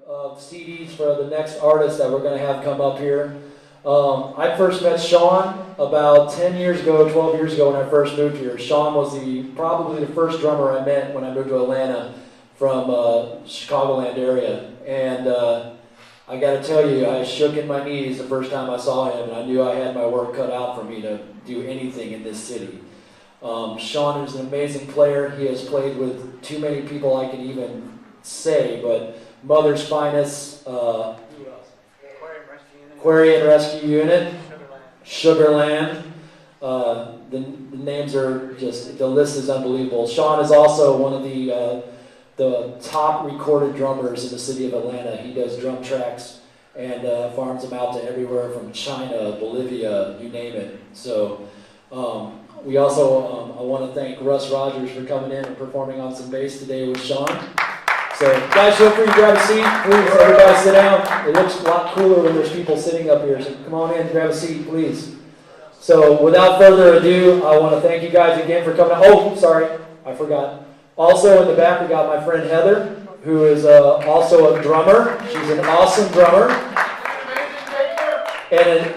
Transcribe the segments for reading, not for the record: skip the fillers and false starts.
of CDs for the next artist that we're going to have come up here. I first met Sean about 10 years ago, 12 years ago when I first moved here. Sean was probably the first drummer I met when I moved to Atlanta from Chicagoland area. And I got to tell you, I shook in my knees the first time I saw him, and I knew I had my work cut out for me to do anything in this city. Sean is an amazing player. He has played with too many people I can even say, but Mother's Finest, Aquarian Rescue Unit, Sugarland. The names are just, the list is unbelievable. Sean is also one of the top recorded drummers in the city of Atlanta. He does drum tracks and farms them out to everywhere from China, Bolivia, you name it. So we also, I want to thank Russ Rodgers for coming in and performing on some bass today with Sean. So guys, feel free to grab a seat. Please, everybody sit down. It looks a lot cooler when there's people sitting up here. So come on in, grab a seat, please. So without further ado, I want to thank you guys again for coming. Oh, sorry, I forgot. Also in the back, we got my friend Heather, who is also a drummer. She's an awesome drummer. And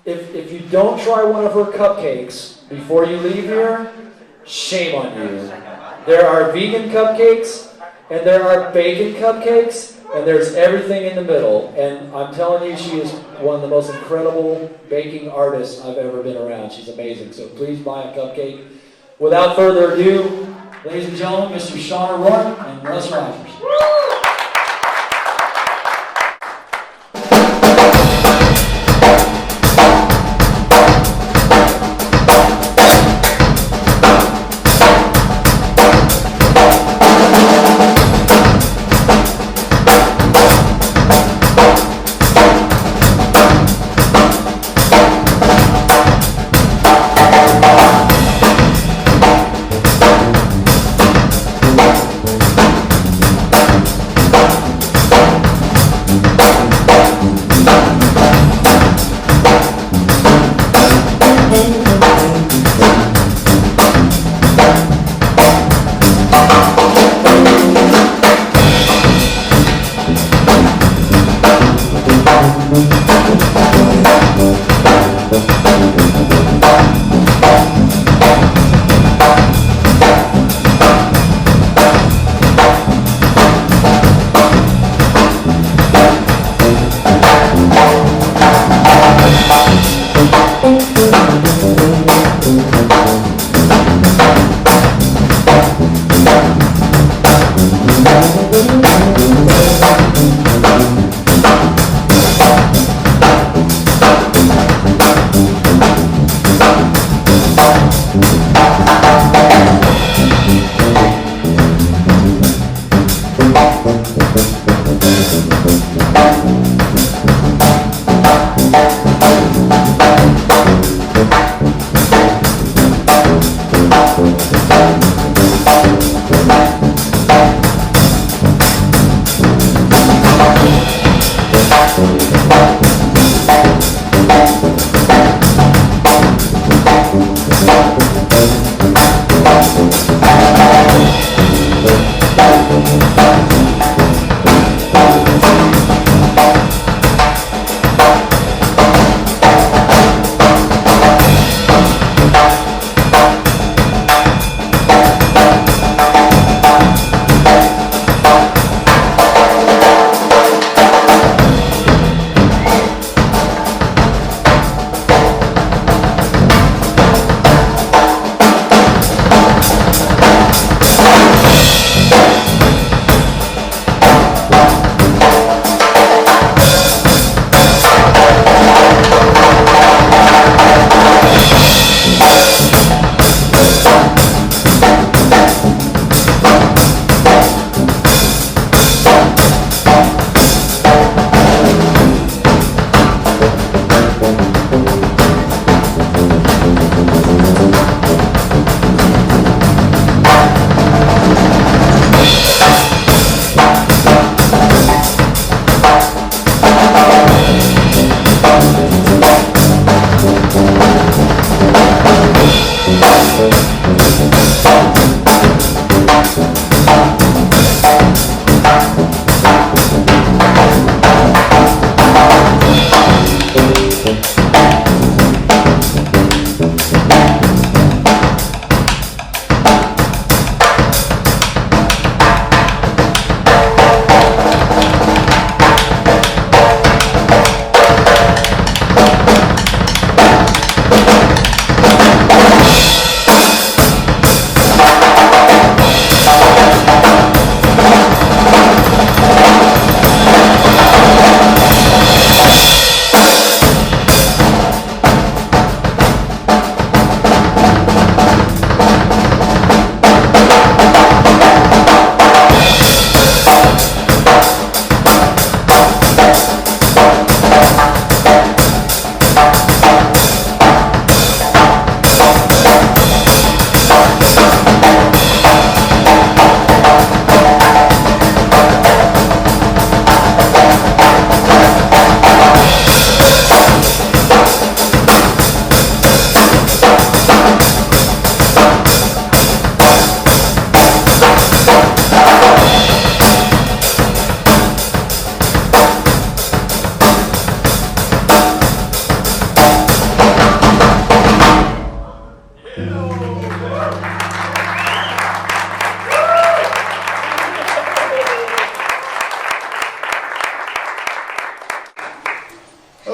if you don't try one of her cupcakes before you leave here, shame on you. There are vegan cupcakes, and there are bacon cupcakes, and there's everything in the middle. And I'm telling you, she is one of the most incredible baking artists I've ever been around. She's amazing. So please buy a cupcake. Without further ado, ladies and gentlemen, Mr. Sean O'Rourke and Russ Rodgers.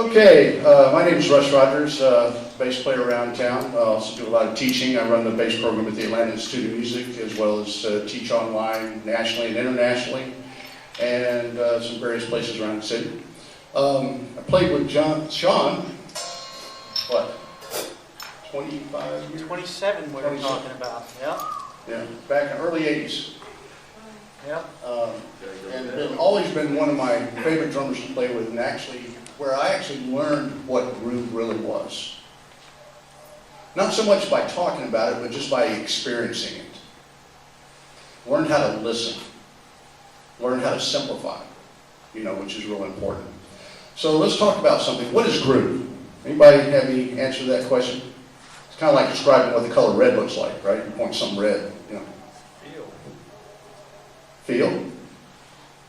Okay, my name is Russ Rodgers, bass player around town. I also do a lot of teaching. I run the bass program at the Atlanta Institute of Music, as well as teach online nationally and internationally, and some various places around the city. I played with Sean, what, 25 years? 27 we were talking about, yeah. Yeah, back in the early 80s. Yeah. And always been one of my favorite drummers to play with, and actually, where I actually learned what groove really was. Not so much by talking about it, but just by experiencing it. Learned how to listen. Learned how to simplify, which is real important. So let's talk about something. What is groove? Anybody have any answer to that question? It's kind of like describing what the color red looks like, right? You point something red, Feel?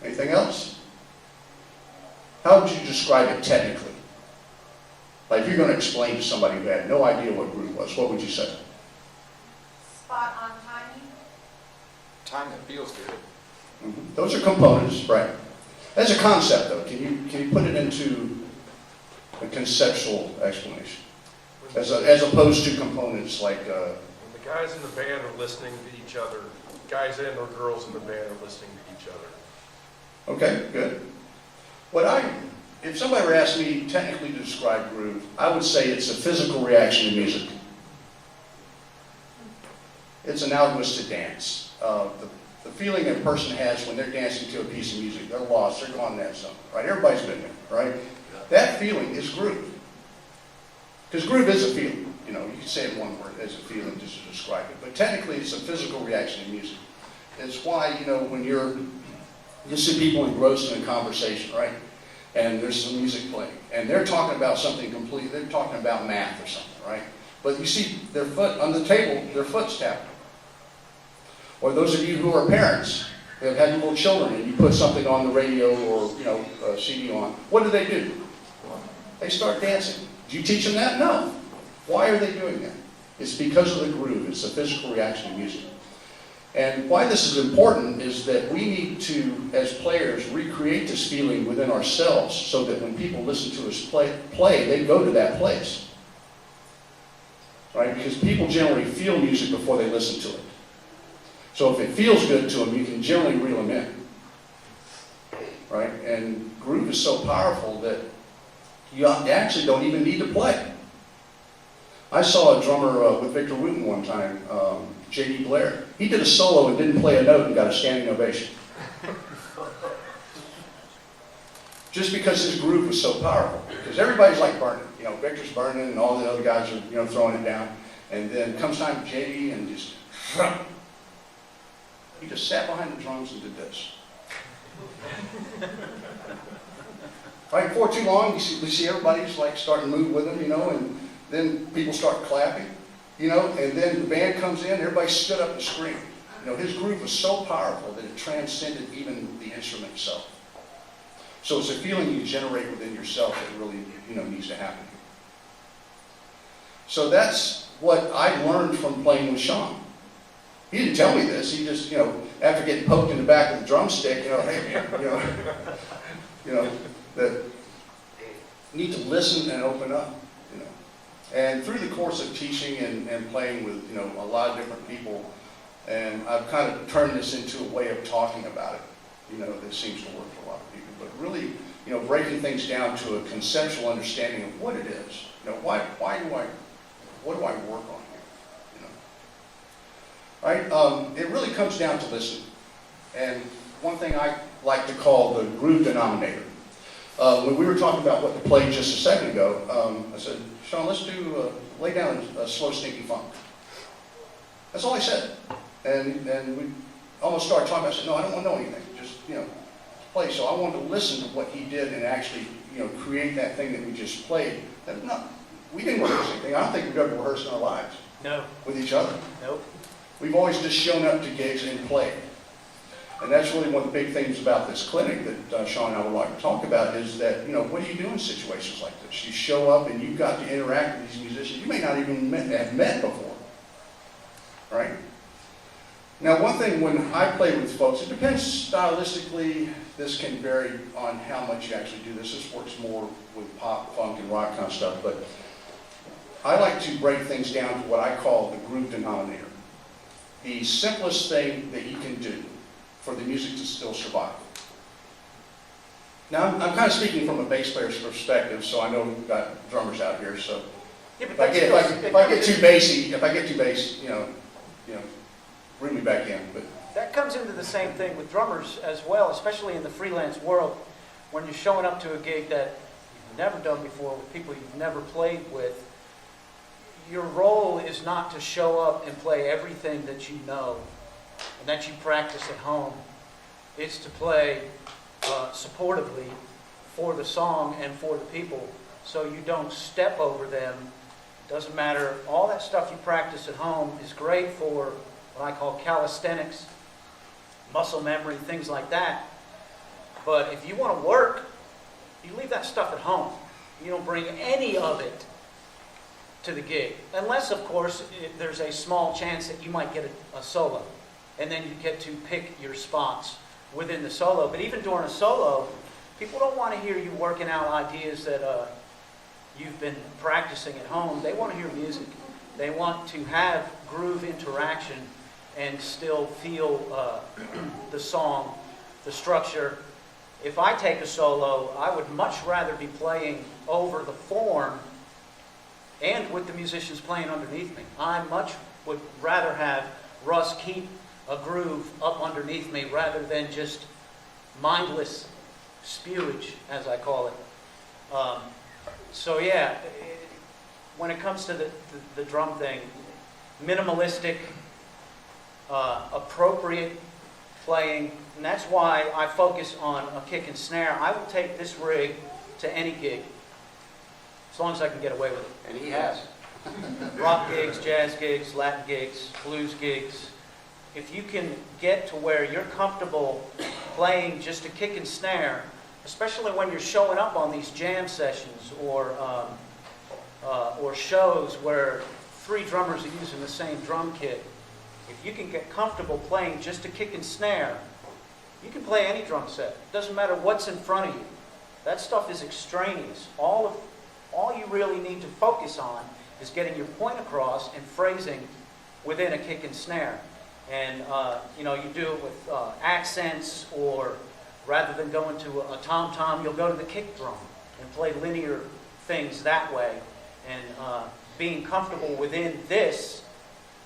Anything else? How would you describe it technically? Like if you're going to explain to somebody who had no idea what groove was, what would you say? Spot on timing. Time that feels good. Mm-hmm. Those are components, right? As a concept though, can you put it into a conceptual explanation? As opposed to components like... When the guys in the band are listening to each other, guys and or girls in the band are listening to each other. Okay, good. If somebody were to ask me technically to describe groove, I would say it's a physical reaction to music. It's analogous to dance. The feeling a person has when they're dancing to a piece of music, they're lost, they're gone in that zone, right? Everybody's been there, right? That feeling is groove. Because groove is a feeling. You can say it in one word, as a feeling, just to describe it. But technically, it's a physical reaction to music. It's why, when you see people engrossed in a conversation, right? And there's some music playing. And they're talking about something completely, they're talking about math or something, right? But you see their foot on the table, their foot's tapping. Or those of you who are parents, who have had little children, and you put something on the radio or, a CD on, what do? They start dancing. Do you teach them that? No. Why are they doing that? It's because of the groove. It's a physical reaction to music. And why this is important is that we need to, as players, recreate this feeling within ourselves so that when people listen to us play, they go to that place. Right? Because people generally feel music before they listen to it. So if it feels good to them, you can generally reel them in. Right? And groove is so powerful that you actually don't even need to play. I saw a drummer with Victor Wooten one time, J.D. Blair. He did a solo and didn't play a note and got a standing ovation. Just because his groove was so powerful. Because everybody's like burning. Victor's burning and all the other guys are throwing it down. And then comes time to J.D. and just... He just sat behind the drums and did this. Right, before too long, you see everybody's like starting to move with him, and then people start clapping, and then the band comes in, everybody stood up and screamed. His groove was so powerful that it transcended even the instrument itself. So it's a feeling you generate within yourself that really, needs to happen. So that's what I learned from playing with Sean. He didn't tell me this. He just, after getting poked in the back with a drumstick, hey man, that need to listen and open up, And through the course of teaching and playing with, a lot of different people, and I've kind of turned this into a way of talking about it, that seems to work for a lot of people. But really, breaking things down to a conceptual understanding of what it is. What do I work on here? Right? It really comes down to listening. And one thing I like to call the groove denominator. When we were talking about what to play just a second ago, I said, Sean, let's lay down a slow, sneaky funk. That's all I said. And we almost started talking about, I said, no, I don't want to know anything. Just, play. So I wanted to listen to what he did and actually, create that thing that we just played. We didn't rehearse anything. I don't think we've ever rehearsed in our lives. No. With each other. Nope. We've always just shown up to gigs and played. And that's really one of the big things about this clinic that Sean and I would like to talk about is that, what do you do in situations like this? You show up and you've got to interact with these musicians you may not even have met before, right? Now, one thing when I play with folks, it depends stylistically. This can vary on how much you actually do this. This works more with pop, funk, and rock kind of stuff. But I like to break things down to what I call the groove denominator. The simplest thing that you can do for the music to still survive. Now, I'm kind of speaking from a bass player's perspective, so I know we've got drummers out here. So Yeah, but if I get too bassy, you know, bring me back in. But that comes into the same thing with drummers as well, especially in the freelance world. When you're showing up to a gig that you've never done before with people you've never played with, your role is not to show up and play everything that you know and that you practice at home. It's to play supportively for the song and for the people, so you don't step over them. It doesn't matter. All that stuff you practice at home is great for what I call calisthenics, muscle memory, things like that. But if you want to work, you leave that stuff at home. You don't bring any of it to the gig. Unless, of course, there's a small chance that you might get a solo. And then you get to pick your spots within the solo. But even during a solo, people don't want to hear you working out ideas that you've been practicing at home. They want to hear music. They want to have groove interaction and still feel the song, the structure. If I take a solo, I would much rather be playing over the form and with the musicians playing underneath me. I much would rather have Russ keep a groove up underneath me rather than just mindless spewage, as I call it. So yeah, when it comes to the drum thing, minimalistic, appropriate playing, and that's why I focus on a kick and snare. I will take this rig to any gig, as long as I can get away with it. And he has. Rock gigs, jazz gigs, Latin gigs, blues gigs. If you can get to where you're comfortable playing just a kick and snare, especially when you're showing up on these jam sessions or shows where 3 drummers are using the same drum kit, if you can get comfortable playing just a kick and snare, you can play any drum set. It doesn't matter what's in front of you. That stuff is extraneous. All you really need to focus on is getting your point across and phrasing within a kick and snare. And you do it with accents, or rather than going to a tom-tom, you'll go to the kick drum and play linear things that way. And being comfortable within this,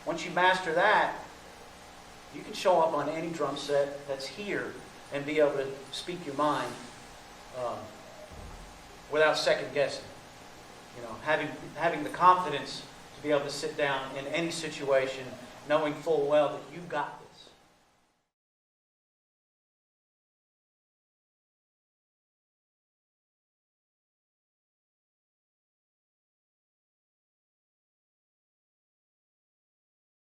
once you master that, you can show up on any drum set that's here and be able to speak your mind without second guessing. Having the confidence to be able to sit down in any situation, knowing full well that you've got this.